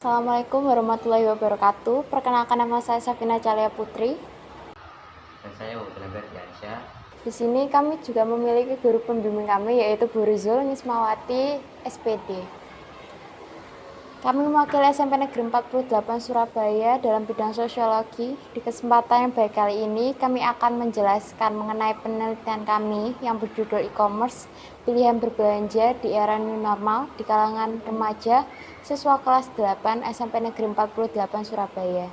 Assalamualaikum warahmatullahi wabarakatuh. Perkenalkan, nama saya Safina Calia Putri. Dan saya Muhammad Ferdiansyah. Di sini kami juga memiliki guru pembimbing kami, yaitu Bu Rizul Nismawati, SPD. Kami mewakili SMP Negeri 48 Surabaya dalam bidang sosiologi. Di kesempatan yang baik kali ini, kami akan menjelaskan mengenai penelitian kami yang berjudul e-commerce, pilihan berbelanja di era new normal di kalangan remaja siswa kelas 8 SMP Negeri 48 Surabaya.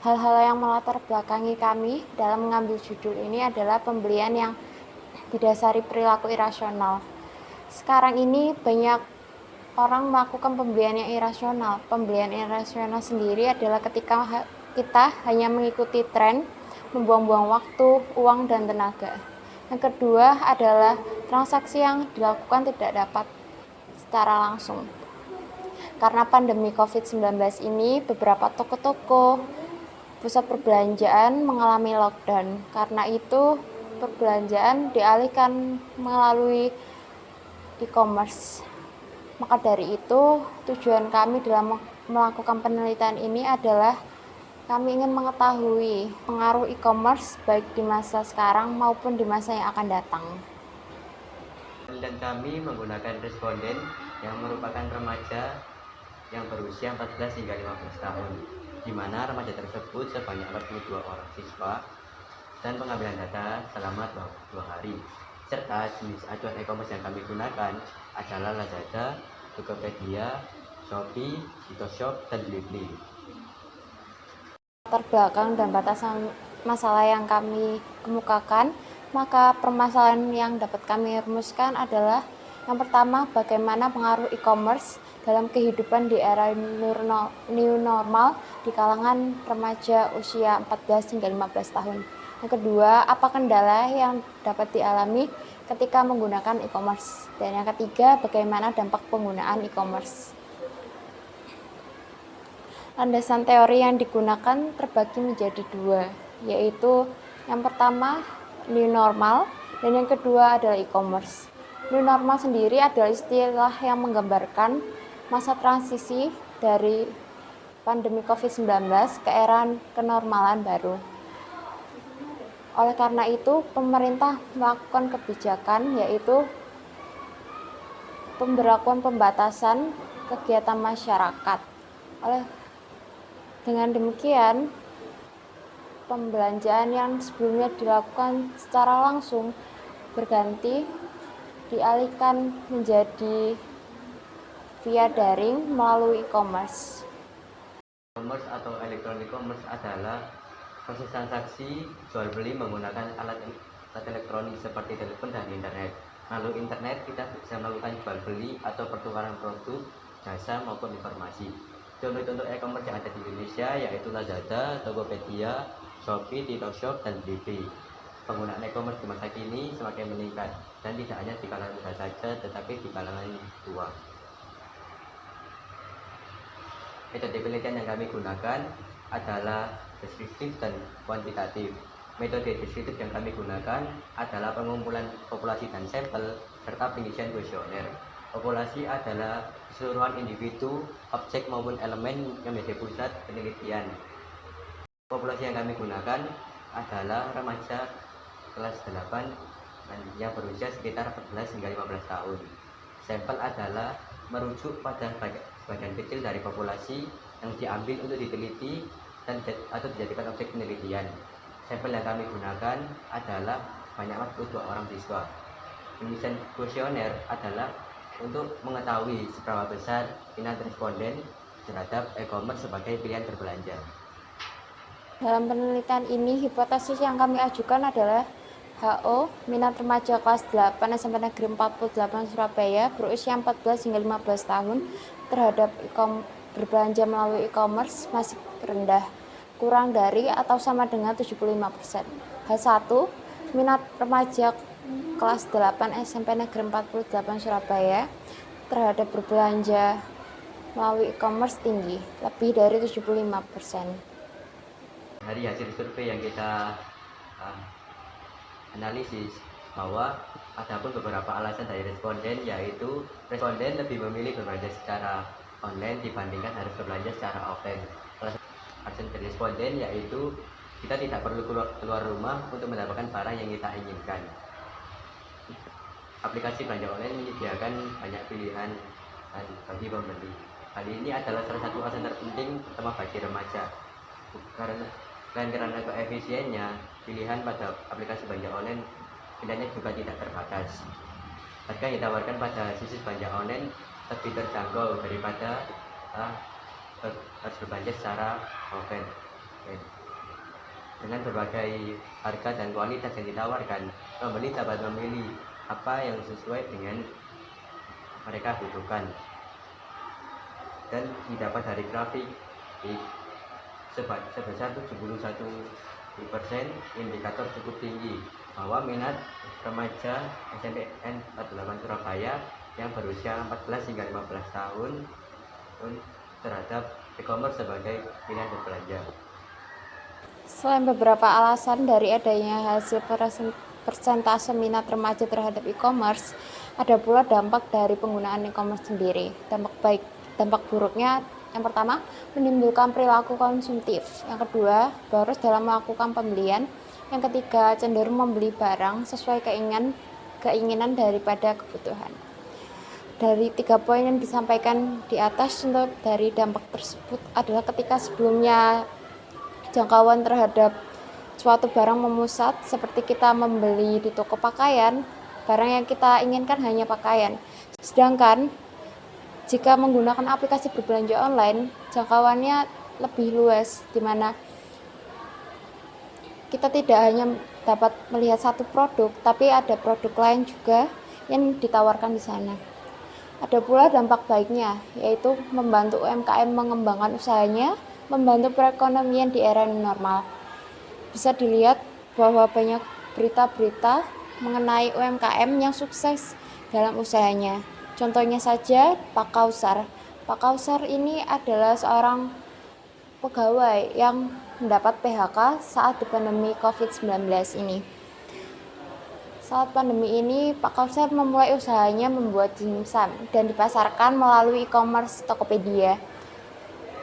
Hal-hal yang melatar belakangi kami dalam mengambil judul ini adalah pembelian yang didasari perilaku irasional. Sekarang ini banyak orang melakukan pembelian yang irasional. Pembelian irasional sendiri adalah ketika kita hanya mengikuti tren, membuang-buang waktu, uang, dan tenaga. Yang kedua adalah transaksi yang dilakukan tidak dapat secara langsung. Karena pandemi COVID-19 ini, beberapa toko-toko, pusat perbelanjaan mengalami lockdown. Karena itu, perbelanjaan dialihkan melalui e-commerce. Maka dari itu, tujuan kami dalam melakukan penelitian ini adalah kami ingin mengetahui pengaruh e-commerce baik di masa sekarang maupun di masa yang akan datang. Dan kami menggunakan responden yang merupakan remaja yang berusia 14 hingga 15 tahun, di mana remaja tersebut sebanyak 42 orang siswa dan pengambilan data selama 2 hari. Serta jenis acuan e-commerce yang kami gunakan adalah Lazada, Tokopedia, Shopee, Itoshop, dan Blibli. Latar belakang dan batasan masalah yang kami kemukakan, maka permasalahan yang dapat kami rumuskan adalah yang pertama, bagaimana pengaruh e-commerce dalam kehidupan di era new normal di kalangan remaja usia 14 hingga 15 tahun. Yang kedua, apa kendala yang dapat dialami ketika menggunakan e-commerce. Dan yang ketiga, bagaimana dampak penggunaan e-commerce. Landasan teori yang digunakan terbagi menjadi dua, yaitu yang pertama new normal dan yang kedua adalah e-commerce. New normal sendiri adalah istilah yang menggambarkan masa transisi dari pandemi COVID-19 ke era kenormalan baru. Oleh karena itu, pemerintah melakukan kebijakan yaitu pemberlakuan pembatasan kegiatan masyarakat. Dengan demikian, pembelanjaan yang sebelumnya dilakukan secara langsung berganti dialihkan menjadi via daring melalui e-commerce. E-commerce atau electronic commerce adalah proses transaksi jual beli menggunakan alat elektronik seperti telepon dan internet. Melalui internet kita bisa melakukan jual beli atau pertukaran produk, jasa maupun informasi. Contoh-contoh e-commerce yang ada di Indonesia yaitu Lazada, Tokopedia, Shopee, Itoshop, dan Blibli. Penggunaan e-commerce di masa kini semakin meningkat dan tidak hanya di kalangan muda saja tetapi di kalangan tua. Metode penelitian yang kami gunakan adalah deskriptif dan kuantitatif. Metode deskriptif yang kami gunakan adalah pengumpulan populasi dan sampel serta pengisian kuesioner. Populasi adalah keseluruhan individu, objek maupun elemen yang menjadi pusat penelitian. Populasi yang kami gunakan adalah remaja kelas 8 dan yang berusia sekitar 14 hingga 15 tahun. Sampel adalah merujuk pada sebagian kecil dari populasi yang diambil untuk diteliti atau dijadikan objek penelitian. Sampel yang kami gunakan adalah banyak 42 orang siswa. Pengisian kuesioner adalah untuk mengetahui seberapa besar minat responden terhadap e-commerce sebagai pilihan berbelanja. Dalam penelitian ini, hipotesis yang kami ajukan adalah HO, minat remaja kelas 8 SMP Negeri 48 Surabaya berusia 14 hingga 15 tahun terhadap berbelanja melalui e-commerce masih rendah, kurang dari atau sama dengan 75%. H1, minat remaja kelas 8 SMP Negeri 48 Surabaya terhadap berbelanja melalui e-commerce tinggi, lebih dari 75%. Dari hasil survei yang kita analisis bahwa ada pun beberapa alasan dari responden, yaitu responden lebih memilih berbelanja secara online dibandingkan harus berbelanja secara offline. Salah satu alasan responden yaitu kita tidak perlu keluar rumah untuk mendapatkan barang yang kita inginkan. Aplikasi belanja online menyediakan banyak pilihan bagi pembeli. Hal ini adalah salah satu alasan terpenting terutama bagi remaja. Karena keefisiennya, pilihan pada aplikasi belanja online pilihannya juga tidak terbatas. Harga yang ditawarkan pada situs belanja online lebih terjangkau daripada harus berbelanja secara offline. Dengan berbagai harga dan kualitas yang ditawarkan, pembeli dapat memilih apa yang sesuai dengan mereka butuhkan dan didapat dari grafik sebesar 71%, indikator cukup tinggi bahwa minat remaja SMPN 48 Surabaya yang berusia 14 hingga 15 tahun terhadap e-commerce sebagai pilihan berbelanja. Selain beberapa alasan dari adanya hasil persentase minat remaja terhadap e-commerce, ada pula dampak dari penggunaan e-commerce sendiri. Dampak buruknya, yang pertama, menimbulkan perilaku konsumtif. Yang kedua, boros dalam melakukan pembelian. Yang ketiga, cenderung membeli barang sesuai keinginan daripada kebutuhan. Dari 3 poin yang disampaikan di atas, untuk dari dampak tersebut adalah ketika sebelumnya jangkauan terhadap suatu barang memusat, seperti kita membeli di toko pakaian, barang yang kita inginkan hanya pakaian. Sedangkan jika menggunakan aplikasi berbelanja online, jangkauannya lebih luas, di mana kita tidak hanya dapat melihat satu produk, tapi ada produk lain juga yang ditawarkan di sana. Ada pula dampak baiknya, yaitu membantu UMKM mengembangkan usahanya, membantu perekonomian di era new normal. Bisa dilihat bahwa banyak berita-berita mengenai UMKM yang sukses dalam usahanya. Contohnya saja Pak Kausar. Pak Kausar ini adalah seorang pegawai yang mendapat PHK saat di pandemi COVID-19 ini. Saat pandemi ini, Pak Kausar memulai usahanya membuat dimsum dan dipasarkan melalui e-commerce Tokopedia.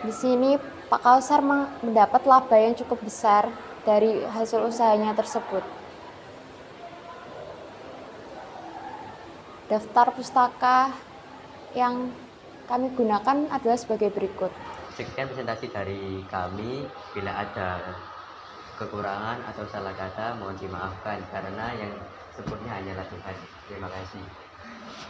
Di sini Pak Kausar mendapat laba yang cukup besar dari hasil usahanya tersebut. Daftar pustaka yang kami gunakan adalah sebagai berikut. Sekian presentasi dari kami. Bila ada kekurangan atau salah kata mohon dimaafkan, karena yang sebutnya hanyalah Tuhan. Terima kasih.